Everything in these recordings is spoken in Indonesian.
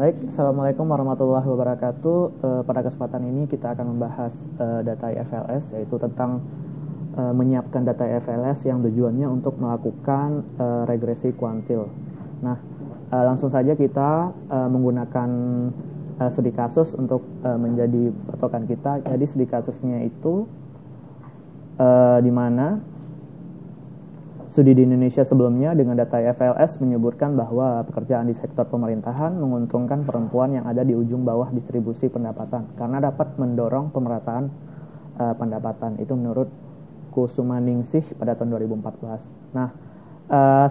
Baik, Assalamualaikum warahmatullahi wabarakatuh. Pada kesempatan ini kita akan membahas data IFLS, yaitu tentang menyiapkan data IFLS yang tujuannya untuk melakukan regresi kuantil. Nah, langsung saja kita menggunakan studi kasus untuk menjadi patokan kita. Jadi studi kasusnya itu di mana studi di Indonesia sebelumnya dengan data IFLS menyebutkan bahwa pekerjaan di sektor pemerintahan menguntungkan perempuan yang ada di ujung bawah distribusi pendapatan karena dapat mendorong pemerataan pendapatan. Itu menurut Kusumaningsih pada tahun 2014. Nah,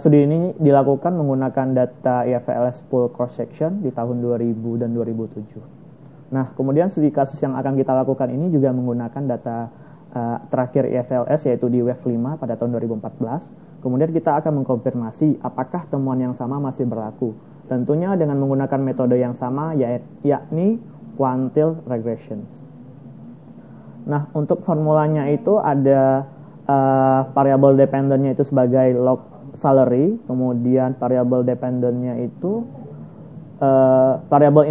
studi ini dilakukan menggunakan data IFLS full cross section di tahun 2000 dan 2007. Nah, kemudian studi kasus yang akan kita lakukan ini juga menggunakan data terakhir IFLS, yaitu di Wave 5 pada tahun 2014. Kemudian kita akan mengkonfirmasi apakah temuan yang sama masih berlaku. Tentunya dengan menggunakan metode yang sama, yakni quantile regression. Nah, untuk formulanya itu ada variable dependentnya itu sebagai log salary, kemudian variable dependentnya itu variable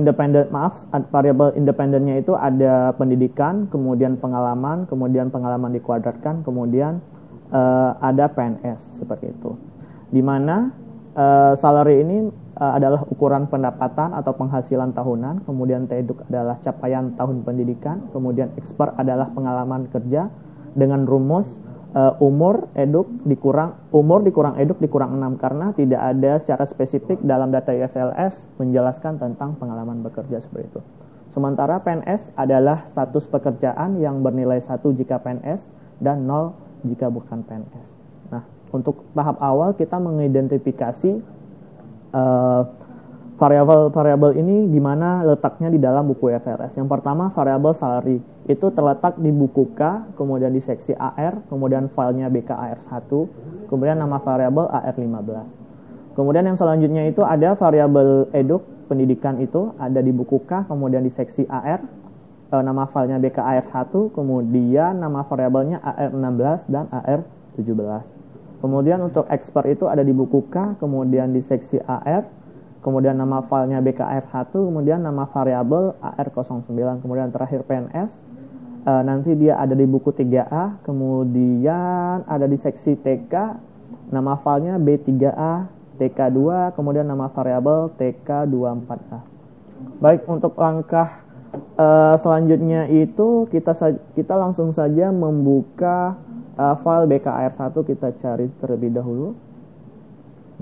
independentnya itu ada pendidikan, kemudian pengalaman dikuadratkan, kemudian ada PNS, seperti itu. Di mana salary ini adalah ukuran pendapatan atau penghasilan tahunan, kemudian TEDUK adalah capaian tahun pendidikan, kemudian expert adalah pengalaman kerja dengan rumus umur dikurang eduk dikurang 6, karena tidak ada secara spesifik dalam data IFLS menjelaskan tentang pengalaman bekerja, seperti itu. Sementara PNS adalah status pekerjaan yang bernilai 1 jika PNS dan 0 jika bukan PNS. Nah, untuk tahap awal kita mengidentifikasi variabel ini di mana letaknya di dalam buku IFLS. Yang pertama, variabel salary itu terletak di buku K, kemudian di seksi AR, kemudian filenya BKAR1, kemudian nama variabel AR15. Kemudian yang selanjutnya itu ada variabel eduk, pendidikan itu ada di buku K, kemudian di seksi AR, nama filenya BKAR1, kemudian nama variabelnya AR16 dan AR17. Kemudian untuk expert itu ada di buku K, kemudian di seksi AR, kemudian nama filenya BKAR1, kemudian nama variabel AR09, kemudian terakhir PNS, nanti dia ada di buku 3A, kemudian ada di seksi TK, nama filenya B3A, TK2, kemudian nama variabel TK24A. Baik, untuk langkah selanjutnya itu kita langsung saja membuka file BKAR1. Kita cari terlebih dahulu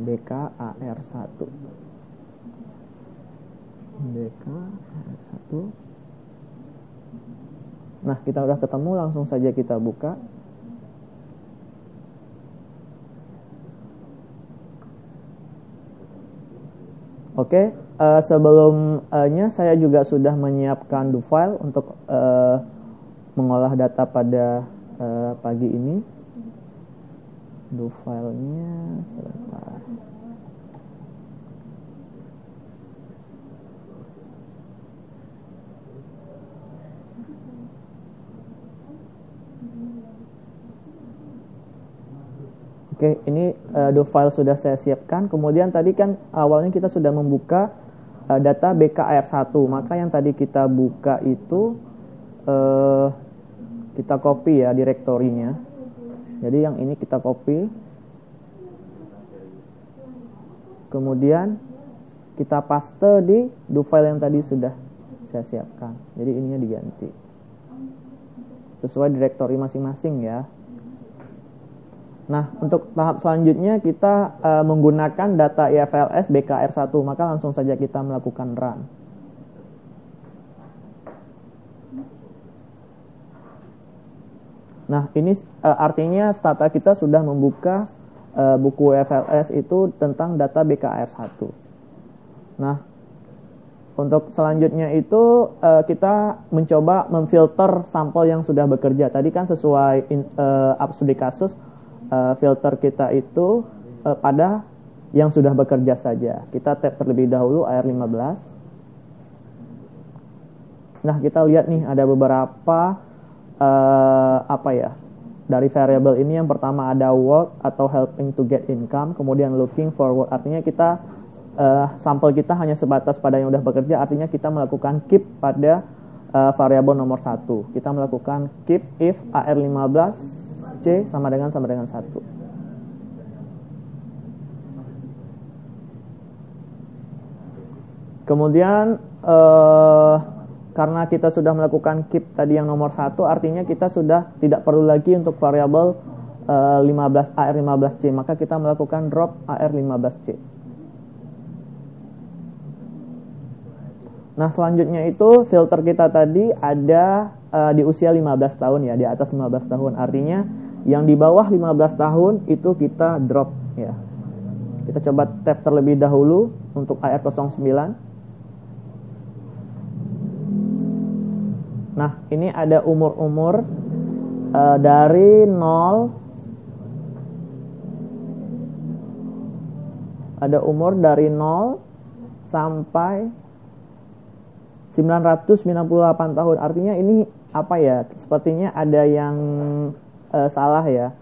BKAR1. Nah, kita udah ketemu, langsung saja kita buka. Oke, sebelumnya saya juga sudah menyiapkan do file untuk mengolah data pada pagi ini. Do filenya sebentar. Oke, ini do file sudah saya siapkan. Kemudian tadi kan awalnya kita sudah membuka data BKAR1. Maka yang tadi kita buka itu kita copy ya direktorinya. Jadi yang ini kita copy. Kemudian kita paste di do file yang tadi sudah saya siapkan. Jadi ininya diganti sesuai direktori masing-masing ya. Nah, untuk tahap selanjutnya kita menggunakan data IFLS BKAR1, maka langsung saja kita melakukan run. Nah, ini artinya stata kita sudah membuka buku IFLS itu tentang data BKAR1. Nah, untuk selanjutnya itu kita mencoba memfilter sampel yang sudah bekerja. Tadi kan sesuai studi kasus, filter kita itu pada yang sudah bekerja saja. Kita tap terlebih dahulu AR15. Nah, kita lihat nih ada beberapa dari variabel ini. Yang pertama ada work atau helping to get income, kemudian looking for work, artinya kita sampel kita hanya sebatas pada yang sudah bekerja, artinya kita melakukan keep pada variabel nomor 1. Kita melakukan keep if AR15C sama dengan 1. Kemudian karena kita sudah melakukan keep tadi yang nomor 1, artinya kita sudah tidak perlu lagi untuk variabel AR15C, maka kita melakukan drop AR15C. Nah, selanjutnya itu filter kita tadi ada di usia 15 tahun ya, di atas 15 tahun. Artinya yang di bawah 15 tahun itu kita drop ya. Kita coba tab terlebih dahulu untuk AR09. Nah, ini ada umur-umur dari 0, ada umur dari 0 sampai 998 tahun. Artinya ini apa ya? Sepertinya ada yang salah ya.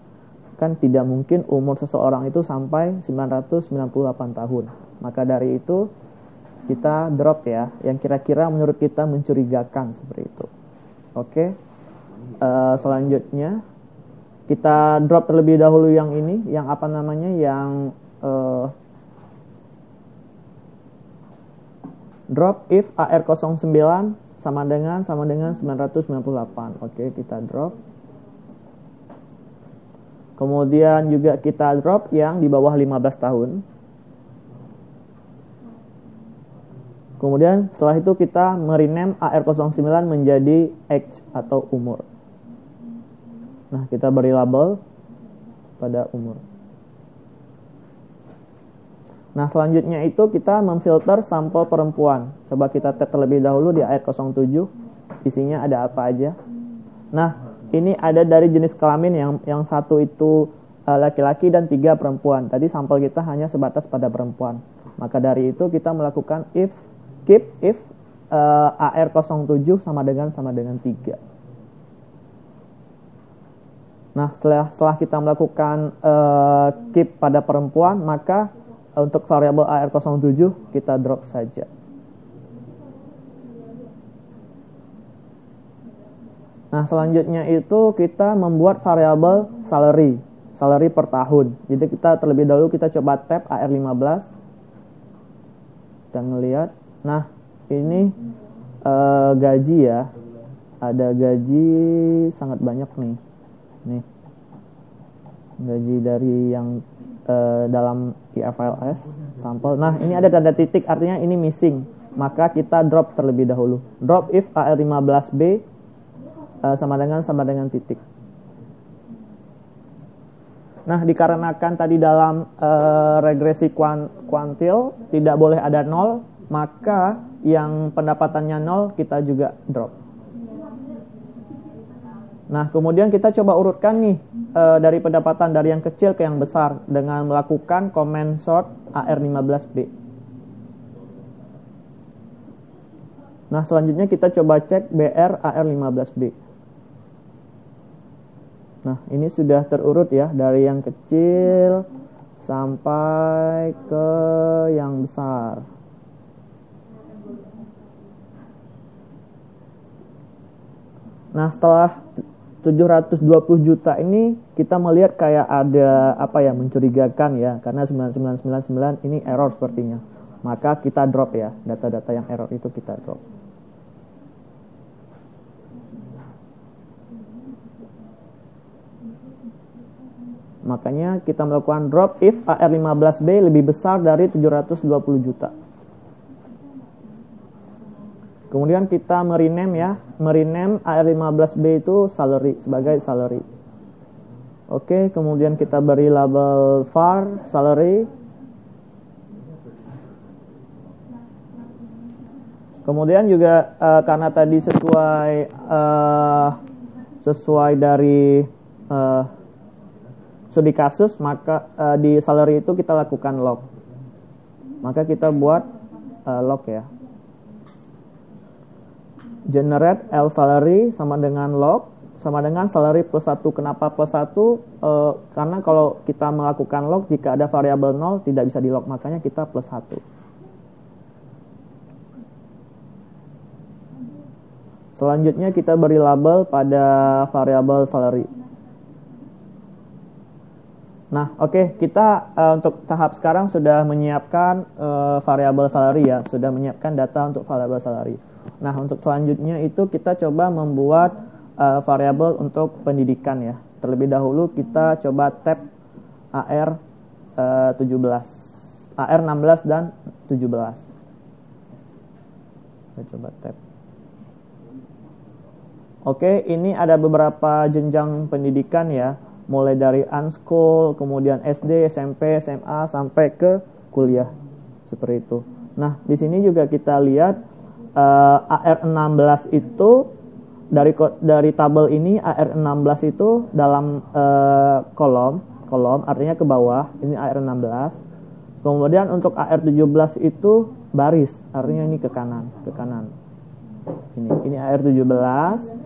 Kan tidak mungkin umur seseorang itu sampai 998 tahun. Maka dari itu kita drop ya, yang kira-kira menurut kita mencurigakan seperti itu. Oke. Selanjutnya kita drop terlebih dahulu yang ini, yang apa namanya? Yang drop if AR09 sama dengan 998. Oke, kita drop. Kemudian juga kita drop yang di bawah 15 tahun. Kemudian setelah itu kita merename AR09 menjadi age atau umur. Nah, kita beri label pada umur. Nah, selanjutnya itu kita memfilter sampel perempuan. Coba kita tab terlebih dahulu di AR07. Isinya ada apa aja. Nah, ini ada dari jenis kelamin yang satu itu laki-laki dan 3 perempuan. Tadi sampel kita hanya sebatas pada perempuan. Maka dari itu kita melakukan keep if AR07 sama dengan 3. Nah, setelah kita melakukan keep pada perempuan, maka untuk variabel AR07 kita drop saja. Nah, selanjutnya itu kita membuat variabel salary per tahun. Jadi kita terlebih dahulu kita coba tab AR15. Kita ngelihat. Nah, ini gaji ya. Ada gaji sangat banyak nih. Nih. Gaji dari yang dalam IFLS sampel. Nah, ini ada tanda titik, artinya ini missing. Maka kita drop terlebih dahulu. Drop if AR15B sama dengan titik. Nah, dikarenakan tadi dalam regresi kuantil tidak boleh ada 0, maka yang pendapatannya 0 kita juga drop. Nah, kemudian kita coba urutkan nih dari pendapatan dari yang kecil ke yang besar dengan melakukan comment sort AR15B. Nah, selanjutnya kita coba cek BR AR15B. Nah, ini sudah terurut ya dari yang kecil sampai ke yang besar. Nah, setelah 720 juta ini kita melihat kayak ada apa ya, mencurigakan ya, karena 9999 ini error sepertinya. Maka kita drop ya, data-data yang error itu kita drop. Makanya kita melakukan drop if AR15B lebih besar dari 720 juta. Kemudian kita merename AR15B itu sebagai salary. Oke, kemudian kita beri label var salary. Kemudian juga karena tadi sesuai dari studi kasus, maka di salary itu kita lakukan log. Maka kita buat log ya. Generate L salary sama dengan log sama dengan salary plus 1. Kenapa plus 1? Karena kalau kita melakukan log, jika ada variabel 0 tidak bisa di log, makanya kita plus 1. Selanjutnya kita beri label pada variabel salary. Nah, oke, kita untuk tahap sekarang sudah menyiapkan variabel salary ya, sudah menyiapkan data untuk variabel salary. Nah, untuk selanjutnya itu kita coba membuat variabel untuk pendidikan ya. Terlebih dahulu kita coba tab AR 16 dan 17. Kita coba tab. Oke, ini ada beberapa jenjang pendidikan ya. Mulai dari unschool, kemudian SD, SMP, SMA, sampai ke kuliah. Seperti itu. Nah, di sini juga kita lihat AR16 itu dari tabel ini AR16 itu dalam kolom artinya ke bawah, ini AR16. Kemudian untuk AR17 itu baris, artinya ini ke kanan. Ini AR17.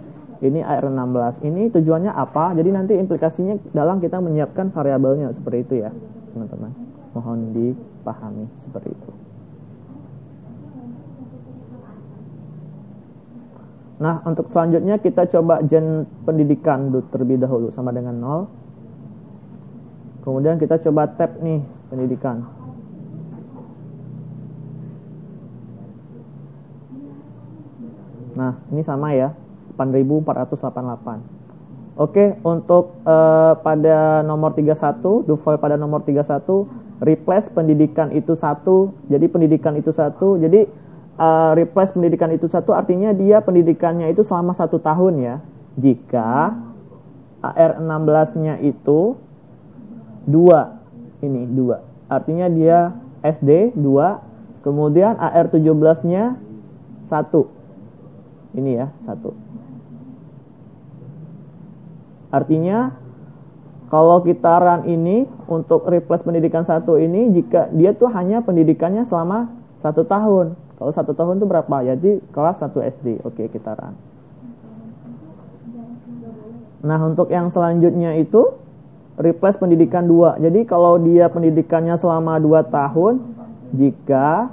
Ini AR16. Ini tujuannya apa? Jadi nanti implikasinya dalam kita menyiapkan variabelnya seperti itu ya, teman-teman. Mohon dipahami seperti itu. Nah, untuk selanjutnya kita coba gen pendidikan terlebih dahulu sama dengan 0. Kemudian kita coba tab nih pendidikan. Nah, ini sama ya. 8488. Oke, untuk pada nomor 31, default pada nomor 31, replace pendidikan itu 1. Jadi pendidikan itu 1. Jadi replace pendidikan itu 1 artinya dia pendidikannya itu selama 1 tahun ya. Jika AR16-nya itu 2. Ini 2. Artinya dia SD 2, kemudian AR17-nya 1. Ini ya, 1. Artinya kalau kita run ini untuk replace pendidikan 1 ini, jika dia tuh hanya pendidikannya selama 1 tahun. Kalau 1 tahun itu berapa? Jadi kelas 1 SD. Oke, kita run. Nah, untuk yang selanjutnya itu replace pendidikan 2. Jadi kalau dia pendidikannya selama 2 tahun, jika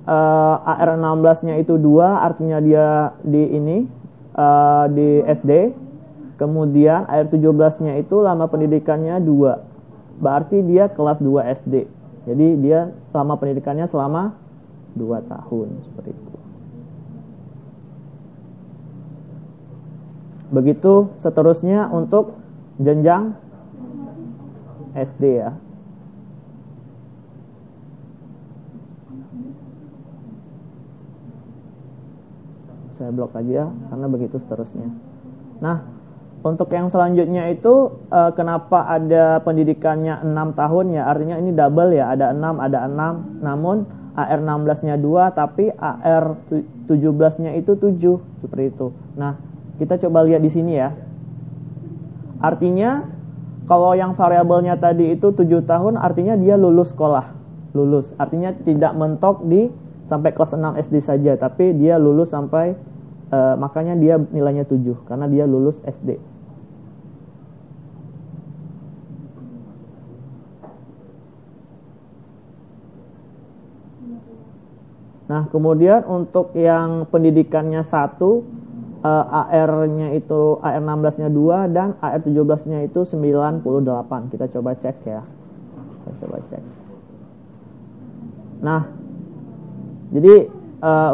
AR16-nya itu 2, artinya dia di SD, kemudian AR17-nya itu lama pendidikannya 2, berarti dia kelas 2 SD. Jadi dia lama pendidikannya selama 2 tahun seperti itu. Begitu seterusnya untuk jenjang SD ya. Saya blok aja karena begitu seterusnya. Nah, untuk yang selanjutnya itu kenapa ada pendidikannya 6 tahun ya? Artinya ini double ya, ada 6. Namun AR16-nya 2 tapi AR17-nya itu 7 seperti itu. Nah, kita coba lihat di sini ya. Artinya kalau yang variabelnya tadi itu 7 tahun artinya dia lulus sekolah. Lulus. Artinya tidak mentok di sampai kelas 6 SD saja, tapi dia lulus sampai makanya dia nilainya 7 karena dia lulus SD. Nah, kemudian untuk yang pendidikannya 1, AR-nya itu AR16-nya 2 dan AR17-nya itu 98. Kita coba cek ya. Nah, jadi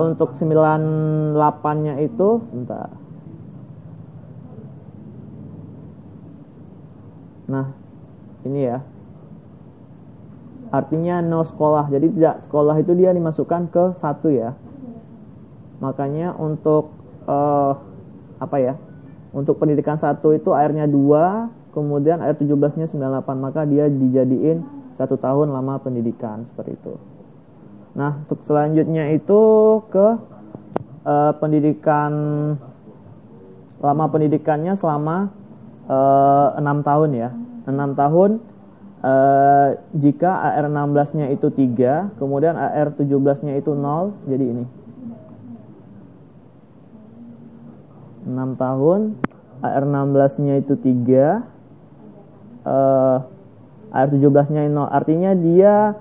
untuk 98-nya itu bentar. Nah, ini ya. Artinya no sekolah. Jadi tidak sekolah itu dia dimasukkan ke 1 ya. Makanya untuk untuk pendidikan 1 itu AR-nya 2, kemudian AR17-nya 98, maka dia dijadiin 1 tahun lama pendidikan seperti itu. Nah, untuk selanjutnya itu ke pendidikan, lama pendidikannya selama 6 tahun ya. 6 tahun jika AR16-nya itu 3, kemudian AR17-nya itu 0, jadi ini 6 tahun, AR16-nya itu 3, AR17-nya 0. Artinya dia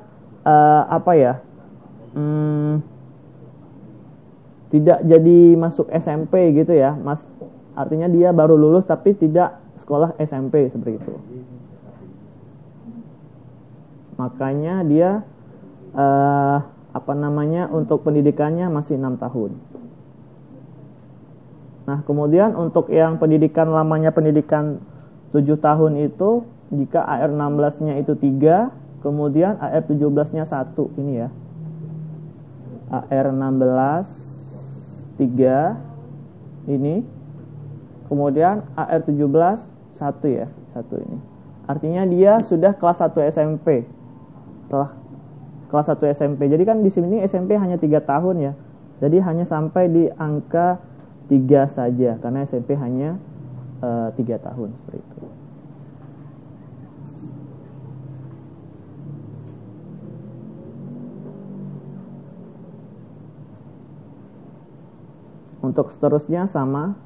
tidak jadi masuk SMP gitu ya, Mas. Artinya dia baru lulus tapi tidak sekolah SMP seperti itu. Makanya dia untuk pendidikannya masih 6 tahun. Nah, kemudian untuk yang pendidikan lamanya pendidikan 7 tahun itu, jika AR16-nya itu 3, kemudian AR17-nya 1 ini ya. AR16 3 ini, kemudian AR17 1 ya, 1 ini. Artinya dia sudah kelas 1 SMP. Setelah kelas 1 SMP. Jadi kan di sini SMP hanya 3 tahun ya. Jadi hanya sampai di angka 3 saja karena SMP hanya 3 tahun seperti itu. Untuk seterusnya sama.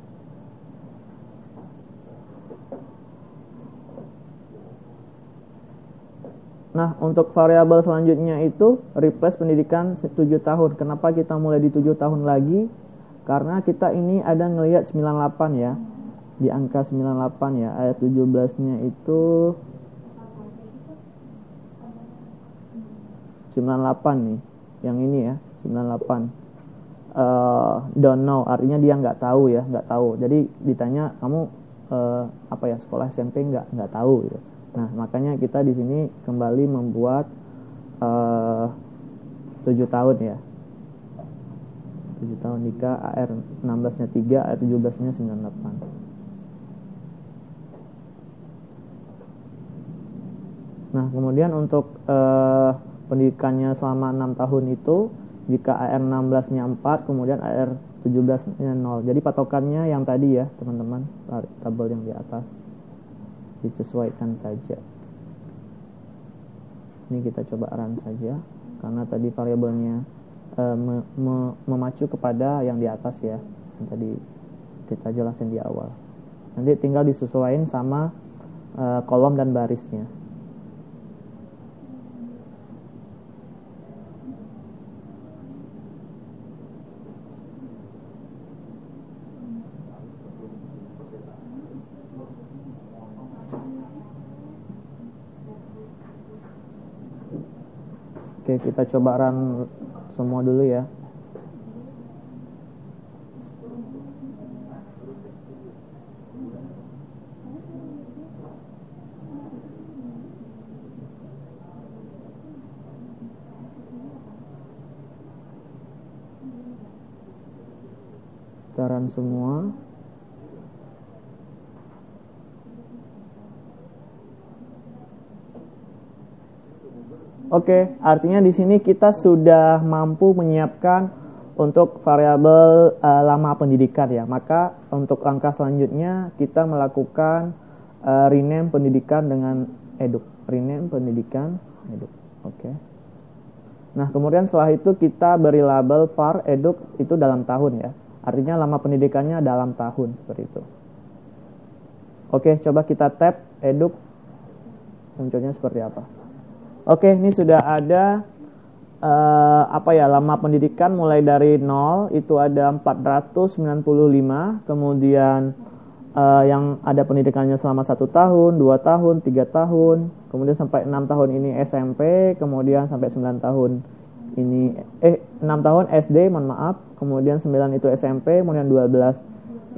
Nah, untuk variabel selanjutnya itu replace pendidikan 7 tahun. Kenapa kita mulai di 7 tahun lagi? Karena kita ini ada ngelihat 98 ya. Di angka 98 ya, ayat 17-nya itu 98 nih. Yang ini ya, 98. Don't know, artinya dia nggak tahu ya, nggak tahu. Jadi ditanya kamu sekolah SMP nggak tahu gitu. Nah, makanya kita di sini kembali membuat 7 tahun ya. 7 tahun jika AR 16-nya 3, AR 17-nya 98. Nah, kemudian untuk pendidikannya selama 6 tahun itu, jika AR 16-nya 4, kemudian AR 17-nya 0. Jadi patokannya yang tadi ya, teman-teman, tabel yang di atas. Disesuaikan saja. Ini kita coba run saja, karena tadi variabelnya memacu kepada yang di atas ya, yang tadi kita jelasin di awal. Nanti tinggal disesuaikan sama kolom dan barisnya. Oke, kita coba run semua dulu ya. Kita run semua. Oke, artinya di sini kita sudah mampu menyiapkan untuk variabel lama pendidikan ya. Maka untuk langkah selanjutnya kita melakukan rename pendidikan dengan eduk. Rename pendidikan eduk. Oke. Nah, kemudian setelah itu kita beri label var eduk itu dalam tahun ya. Artinya lama pendidikannya dalam tahun seperti itu. Oke, coba kita tab eduk. Munculnya seperti apa? Oke, ini sudah ada lama pendidikan mulai dari 0 itu ada 495, kemudian yang ada pendidikannya selama 1 tahun, 2 tahun, 3 tahun, kemudian sampai 6 tahun ini SMP, kemudian sampai 9 tahun ini 6 tahun SD, mohon maaf, kemudian 9 itu SMP, kemudian 12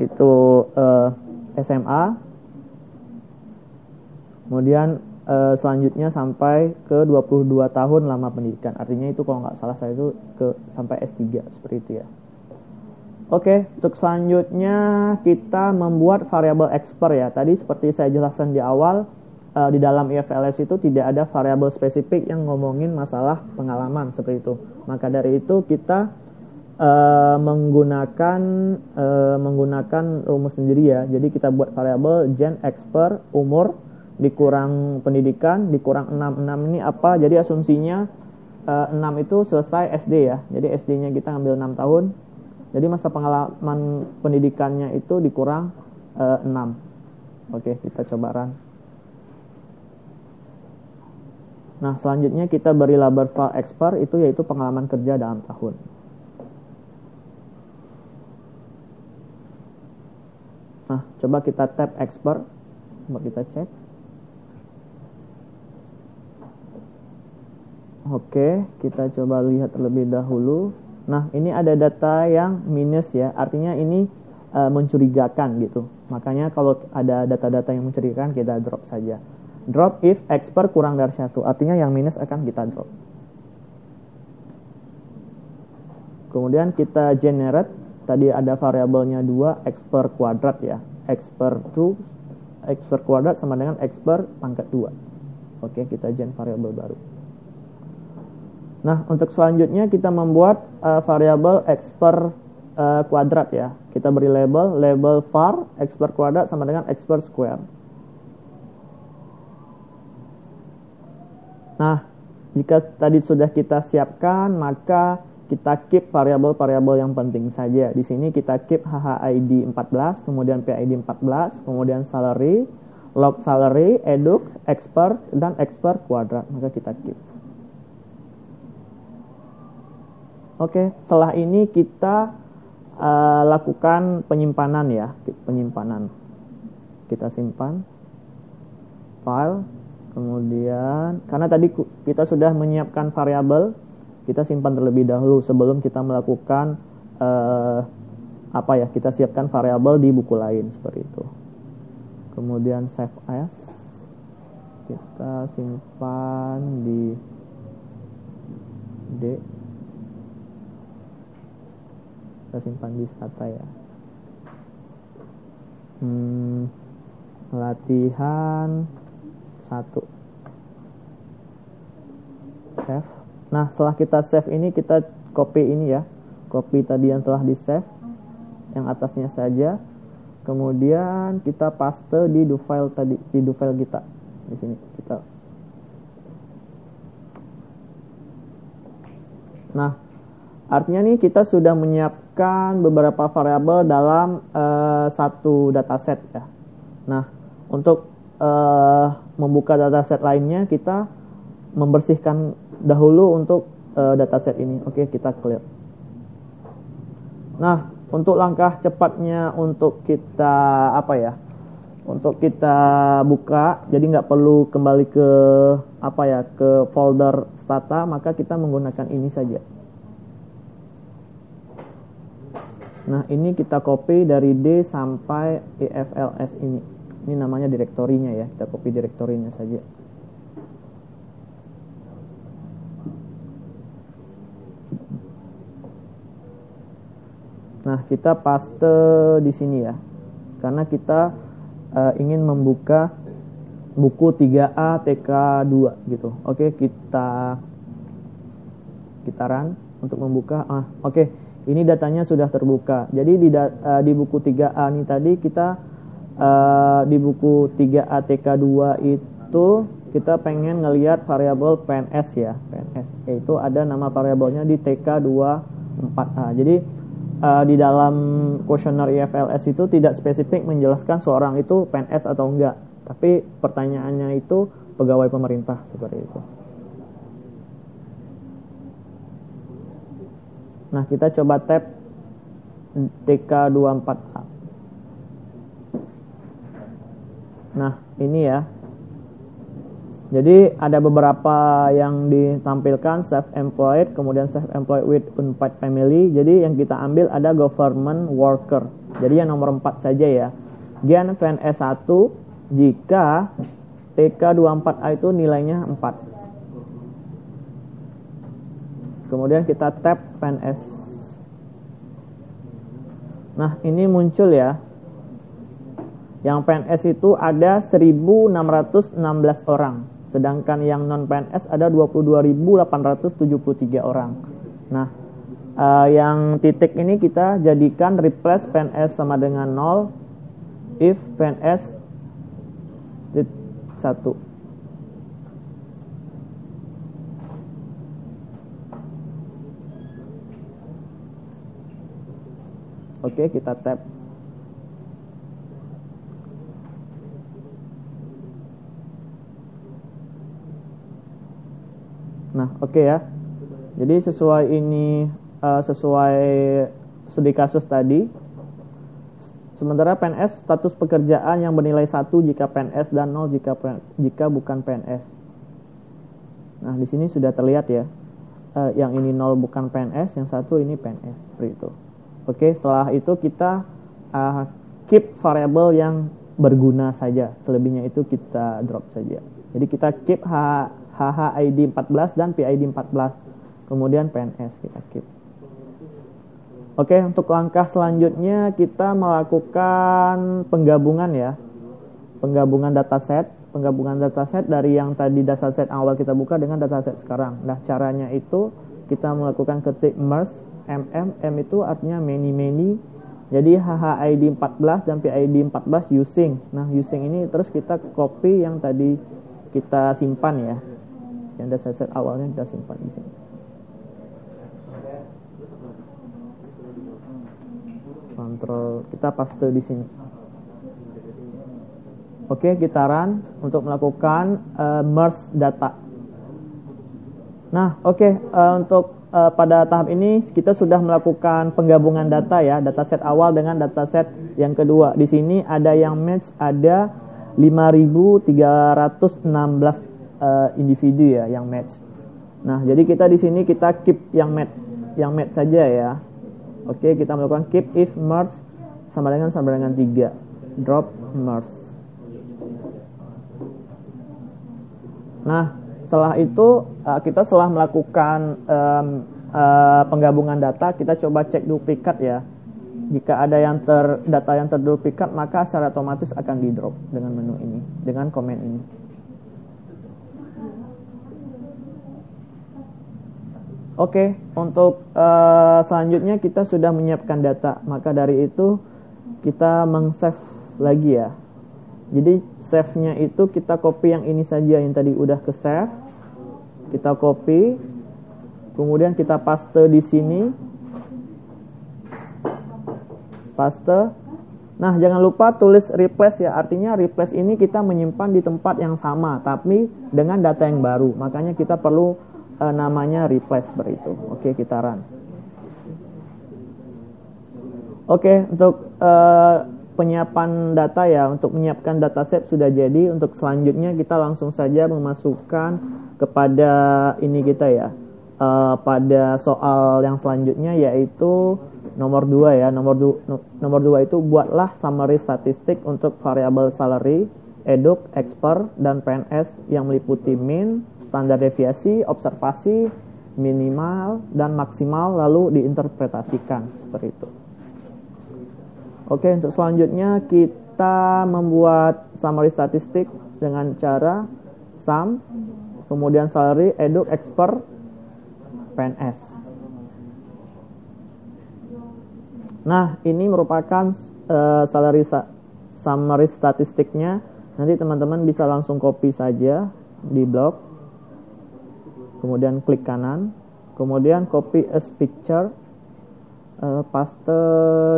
itu SMA. Kemudian selanjutnya sampai ke 22 tahun lama pendidikan. Artinya itu kalau nggak salah saya itu sampai S3 seperti itu ya. Oke, untuk selanjutnya kita membuat variabel expert ya. Tadi seperti saya jelaskan di awal, di dalam IFLS itu tidak ada variabel spesifik yang ngomongin masalah pengalaman seperti itu. Maka dari itu kita menggunakan rumus sendiri ya. Jadi kita buat variabel gen expert umur dikurang pendidikan dikurang 6 ini apa? Jadi asumsinya 6 itu selesai SD ya. Jadi SD-nya kita ambil 6 tahun. Jadi masa pengalaman pendidikannya itu dikurang 6. Oke, kita coba run. Nah, selanjutnya kita beri label var expert itu yaitu pengalaman kerja dalam tahun. Nah, coba kita tap expert, coba kita cek. Oke, kita coba lihat terlebih dahulu. Nah, ini ada data yang minus ya, artinya ini mencurigakan gitu. Makanya kalau ada data-data yang mencurigakan, kita drop saja. Drop if expert kurang dari 1, artinya yang minus akan kita drop. Kemudian kita generate, tadi ada variabelnya 2, expert kuadrat ya. Expert kuadrat sama dengan expert pangkat 2. Oke, kita gen variabel baru. Nah, untuk selanjutnya kita membuat variabel expert kuadrat ya. Kita beri label var expert kuadrat sama dengan expert square. Nah, jika tadi sudah kita siapkan, maka kita keep variabel-variabel yang penting saja. Di sini kita keep HHID 14, kemudian PID 14, kemudian salary, log salary, edux, expert, dan expert kuadrat. Maka kita keep. Oke, setelah ini kita lakukan penyimpanan ya, penyimpanan. Kita simpan file, kemudian karena tadi kita sudah menyiapkan variabel, kita simpan terlebih dahulu sebelum kita melakukan kita siapkan variabel di buku lain seperti itu. Kemudian save as, kita simpan di D. Kita simpan di stata ya. Latihan 1. Save. Nah, setelah kita save ini, kita copy ini ya. Copy tadi yang telah di save, yang atasnya saja. Kemudian kita paste di do file tadi, di do file kita. Di sini kita. Nah, artinya nih kita sudah menyiapkan beberapa variabel dalam satu dataset ya. Nah, untuk membuka dataset lainnya, kita membersihkan dahulu untuk dataset ini. Oke, kita clear. Nah, untuk langkah cepatnya untuk kita untuk kita buka, jadi nggak perlu kembali ke ke folder stata, maka kita menggunakan ini saja. Nah, ini kita copy dari D sampai EFLS ini. Ini namanya direktorinya ya, kita copy direktorinya saja. Nah, kita paste di sini ya. Karena kita ingin membuka buku 3A TK2 gitu. Oke, kita run untuk membuka. Oke, ini datanya sudah terbuka. Jadi di buku 3A ini tadi kita di buku 3A TK2 itu kita pengen ngelihat variabel PNS ya, PNS. Yaitu ada nama variabelnya di TK24A. Jadi di dalam kuesioner IFLS itu tidak spesifik menjelaskan seorang itu PNS atau enggak, tapi pertanyaannya itu pegawai pemerintah seperti itu. Nah, kita coba tab TK24A. Nah, ini ya. Jadi ada beberapa yang ditampilkan, self-employed, kemudian self-employed with unpaid family. Jadi yang kita ambil ada government worker. Jadi yang nomor 4 saja ya. Gen PNS 1 jika TK24A itu nilainya 4. Kemudian kita tab PNS. Nah, ini muncul ya. Yang PNS itu ada 1.616 orang. Sedangkan yang non-PNS ada 22.873 orang. Nah, yang titik ini kita jadikan replace PNS sama dengan 0 if PNS 1. Oke, kita tab. Nah, oke ya. Jadi sesuai ini sesuai studi kasus tadi, Sementara PNS status pekerjaan yang bernilai 1 jika PNS dan 0 jika bukan PNS. Nah, di sini sudah terlihat ya. Yang ini 0 bukan PNS, yang 1 ini PNS, seperti itu. Oke, setelah itu kita keep variable yang berguna saja. Selebihnya itu kita drop saja. Jadi kita keep HHID 14 dan PID 14. Kemudian PNS kita keep. Oke, untuk langkah selanjutnya kita melakukan penggabungan ya. Penggabungan dataset. Penggabungan dataset dari yang tadi dataset awal kita buka dengan dataset sekarang. Nah, caranya itu kita melakukan ketik merge M itu artinya many. Jadi HHID 14 dan PID 14 using. Nah, using ini terus kita copy yang tadi kita simpan ya. Yang dataset awalnya kita simpan di sini. Kontrol kita paste di sini. Oke, kita run untuk melakukan merge data. Nah, untuk pada tahap ini kita sudah melakukan penggabungan data ya, dataset awal dengan dataset yang kedua. Di sini ada yang match, ada 5.316 individu ya yang match. Nah, jadi kita di sini kita keep yang match saja ya. Oke, kita melakukan keep if merge sama dengan 3. Drop merge. Nah, setelah itu kita setelah melakukan penggabungan data, kita coba cek duplikat ya. Jika ada data yang terduplikat, maka secara otomatis akan di drop dengan menu ini, dengan komen ini. Oke, untuk selanjutnya kita sudah menyiapkan data, maka dari itu kita meng-save lagi ya. Jadi save-nya itu kita copy yang ini saja yang tadi udah ke save. Kita copy, kemudian kita paste di sini. Paste. Nah, jangan lupa tulis replace ya. Artinya replace ini kita menyimpan di tempat yang sama, tapi dengan data yang baru. Makanya kita perlu namanya replace seperti itu. Oke, kita run. Oke, untuk penyiapan data ya, untuk menyiapkan dataset sudah jadi. Untuk selanjutnya kita langsung saja memasukkan kepada ini kita ya, pada soal yang selanjutnya, yaitu nomor 2 ya. Nomor 2 itu buatlah summary statistik untuk variabel salary, eduk, expert, dan PNS yang meliputi min, standar deviasi, observasi, minimal, dan maksimal, lalu diinterpretasikan seperti itu. Oke, untuk selanjutnya kita membuat summary statistik dengan cara sum, kemudian salary, eduk, expert, PNS. Nah, ini merupakan summary statistiknya. Nanti teman-teman bisa langsung copy saja di blog. Kemudian klik kanan, kemudian copy as picture, paste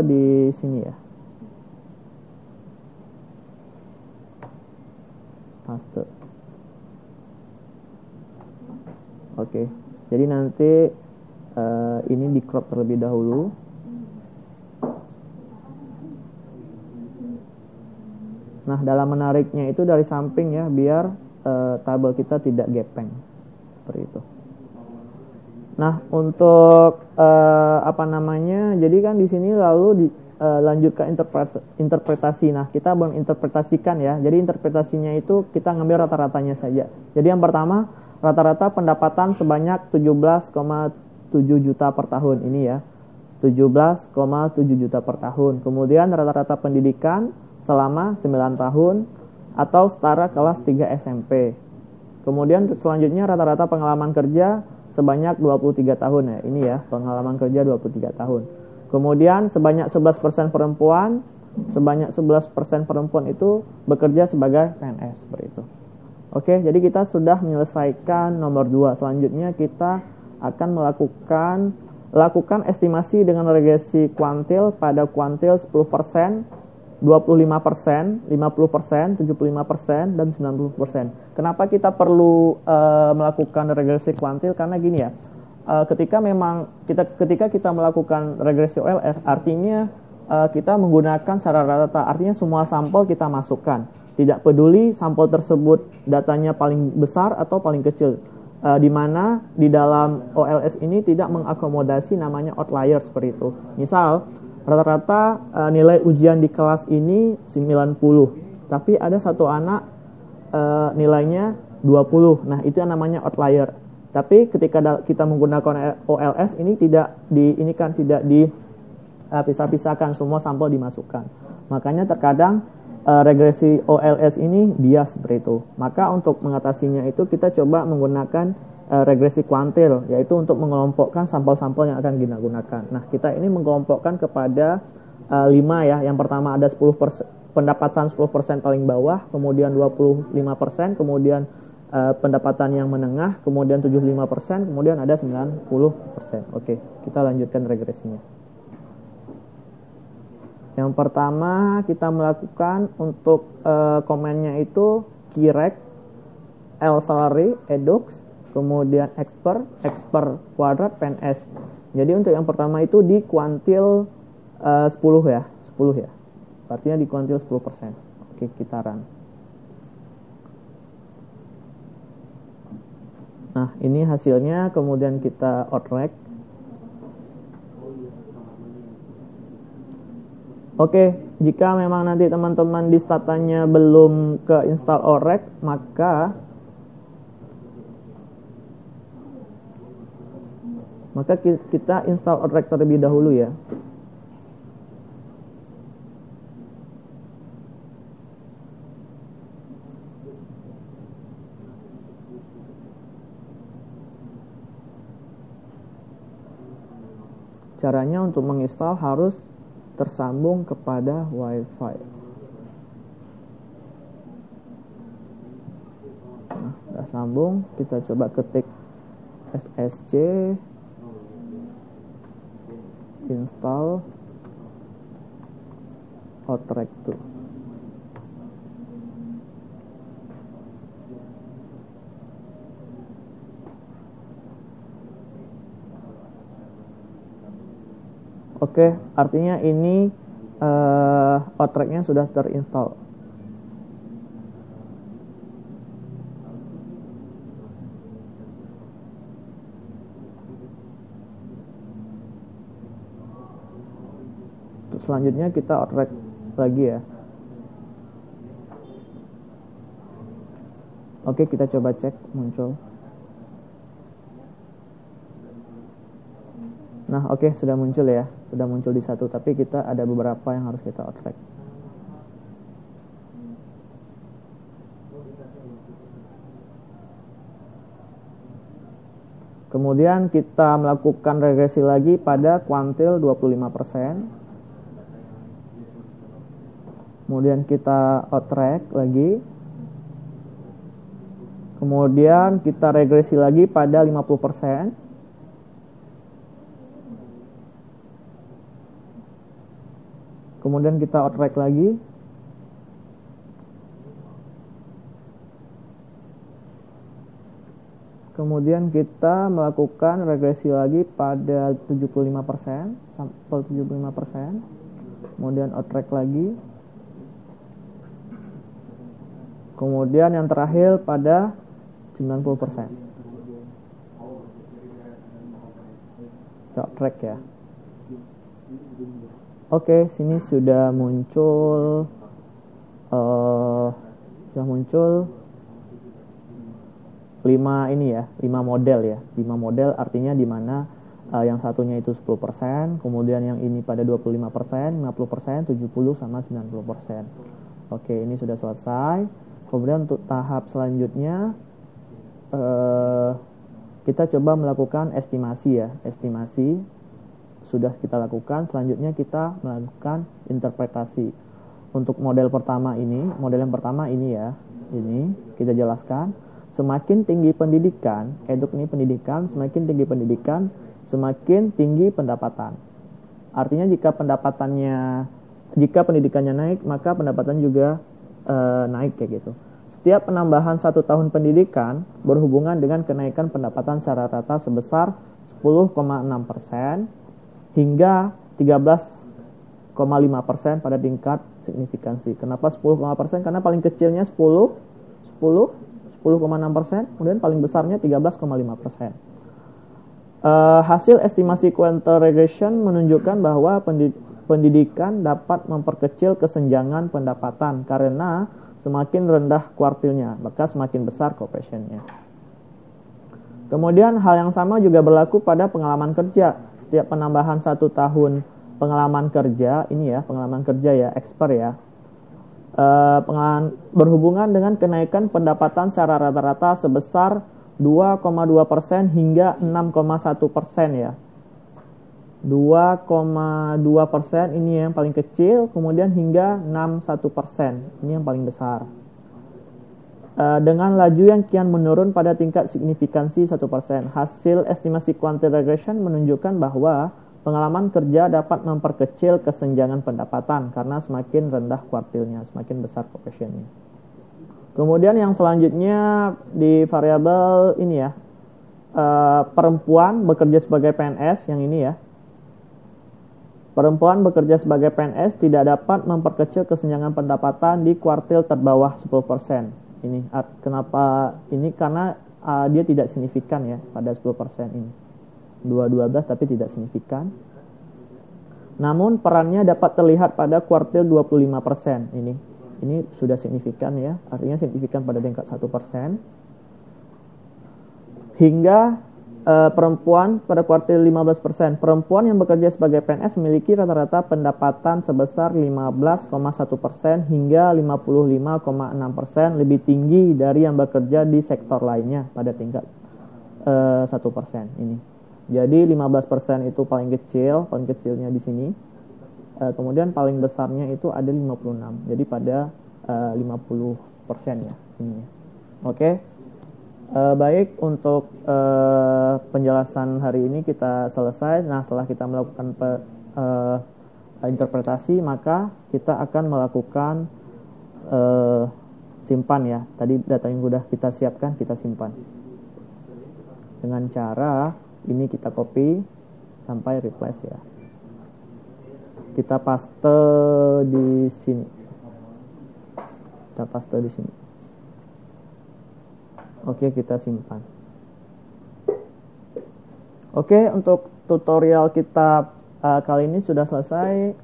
di sini ya, paste. Oke, jadi nanti ini di crop terlebih dahulu. Nah, dalam menariknya itu dari samping ya, biar tabel kita tidak gepeng. Seperti itu. Nah, untuk jadi kan di sini lalu lanjutkan interpretasi. Nah, kita menginterpretasikan ya. Jadi interpretasinya itu kita ngambil rata-ratanya saja. Jadi yang pertama, rata-rata pendapatan sebanyak 17,7 juta per tahun ini ya. 17,7 juta per tahun. Kemudian rata-rata pendidikan selama 9 tahun atau setara kelas 3 SMP. Kemudian selanjutnya rata-rata pengalaman kerja sebanyak 23 tahun ya. Ini ya, pengalaman kerja 23 tahun. Kemudian sebanyak 11% perempuan, sebanyak 11% perempuan itu bekerja sebagai PNS seperti itu. Oke, jadi kita sudah menyelesaikan nomor 2. Selanjutnya kita akan lakukan estimasi dengan regresi kuantil pada kuantil 10%, 25%, 50%, 75%, dan 90%. Kenapa kita perlu melakukan regresi kuantil? Karena gini ya, ketika kita melakukan regresi OLS, artinya kita menggunakan secara rata-rata, artinya semua sampel kita masukkan. Tidak peduli sampel tersebut datanya paling besar atau paling kecil. Di mana di dalam OLS ini tidak mengakomodasi namanya outlier seperti itu. Misal, rata-rata nilai ujian di kelas ini 90, tapi ada satu anak nilainya 20. Nah, itu yang namanya outlier. Tapi ketika kita menggunakan OLS ini tidak dipisah-pisahkan, semua sampel dimasukkan. Makanya terkadang regresi OLS ini bias seperti itu. Maka untuk mengatasinya itu kita coba menggunakan regresi kuantil, yaitu untuk mengelompokkan sampel-sampel yang akan kita gunakan. Nah, kita ini mengelompokkan kepada 5 ya. Yang pertama ada 10%, pendapatan 10% paling bawah, kemudian 25%, kemudian pendapatan yang menengah, kemudian 75%, kemudian ada 90%. Oke, kita lanjutkan regresinya. Yang pertama kita melakukan untuk komennya itu Kirek, L salary, Edux, kemudian expert kuadrat, PNS. Jadi untuk yang pertama itu di kuantil 10 ya. Artinya di kuantil 10%. Oke, kita run. Nah, ini hasilnya, kemudian kita outrack. Oke, jika memang nanti teman-teman di statanya belum ke install outrack, maka kita install outrack terlebih dahulu ya. Caranya untuk menginstal harus tersambung kepada Wi-Fi. Nah, sudah sambung, kita coba ketik SSC install outrack 2. Oke, artinya ini outrack-nya sudah terinstall. Terus selanjutnya kita outrack lagi ya. Oke, kita coba cek muncul. Nah, oke, sudah muncul ya. Sudah muncul di satu, tapi kita ada beberapa yang harus kita outrack. Kemudian kita melakukan regresi lagi pada kuantil 25%. Kemudian kita outrack lagi. Kemudian kita regresi lagi pada 50%. Kemudian kita outrack lagi. Kemudian kita melakukan regresi lagi pada 75%, sampel 75%. Kemudian outrack lagi. Kemudian yang terakhir pada 90%. Kita outrack ya. Oke, sini sudah muncul 5 ini ya, 5 model ya. 5 model artinya di mana yang satunya itu 10%, kemudian yang ini pada 25%, 50%, 70 sama 90%. Oke, ini sudah selesai. Kemudian untuk tahap selanjutnya kita coba melakukan estimasi ya. Estimasi sudah kita lakukan. Selanjutnya kita melakukan interpretasi. Untuk model pertama ini, model yang pertama ini ya, ini kita jelaskan. Semakin tinggi pendidikan, eduk ini pendidikan, semakin tinggi pendidikan, semakin tinggi pendapatan. Artinya jika pendidikannya naik, maka pendapatan juga naik kayak gitu. Setiap penambahan 1 tahun pendidikan berhubungan dengan kenaikan pendapatan secara rata sebesar 10,6% hingga 13,5% 10,5% pada tingkat signifikansi. Kenapa 10,5%? Karena paling kecilnya 10,6%, kemudian paling besarnya 13,5%. Hasil estimasi quantile regression menunjukkan bahwa pendidikan dapat memperkecil kesenjangan pendapatan karena semakin rendah kuartilnya, maka semakin besar coefisiennya. Kemudian hal yang sama juga berlaku pada pengalaman kerja. Setiap penambahan 1 tahun pengalaman kerja, ini ya pengalaman kerja ya, expert ya, pengalaman berhubungan dengan kenaikan pendapatan secara rata-rata sebesar 2,2% hingga 6,1% ya. 2,2% ini yang paling kecil, kemudian hingga 6,1% ini yang paling besar. Dengan laju yang kian menurun pada tingkat signifikansi 1%. Hasil estimasi quantile regression menunjukkan bahwa pengalaman kerja dapat memperkecil kesenjangan pendapatan karena semakin rendah kuartilnya, semakin besar coefisiennya. Kemudian yang selanjutnya di variabel ini ya, perempuan bekerja sebagai PNS, yang ini ya. Perempuan bekerja sebagai PNS tidak dapat memperkecil kesenjangan pendapatan di kuartil terbawah 10%. Ini kenapa ini? Karena dia tidak signifikan ya pada 10% ini. 2,12 tapi tidak signifikan. Namun perannya dapat terlihat pada kuartil 25%. Ini sudah signifikan ya, artinya signifikan pada tingkat 1%. Hingga perempuan pada kuartil 15%. Perempuan yang bekerja sebagai PNS memiliki rata-rata pendapatan sebesar 15,1% hingga 55,6%, lebih tinggi dari yang bekerja di sektor lainnya pada tingkat 1% ini. Jadi 15% itu paling kecilnya di sini. Kemudian paling besarnya itu ada 56. Jadi pada 50% ya ini. Oke. Baik, untuk penjelasan hari ini kita selesai. Nah, setelah kita melakukan interpretasi, maka kita akan melakukan simpan ya. Tadi data yang sudah kita siapkan kita simpan dengan cara ini, kita copy sampai replace ya. Kita paste di sini. Oke, kita simpan. Oke, untuk tutorial kita kali ini sudah selesai.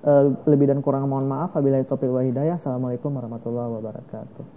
Lebih dan kurang mohon maaf. Wabillahi taufiq wal hidayah. Assalamualaikum warahmatullahi wabarakatuh.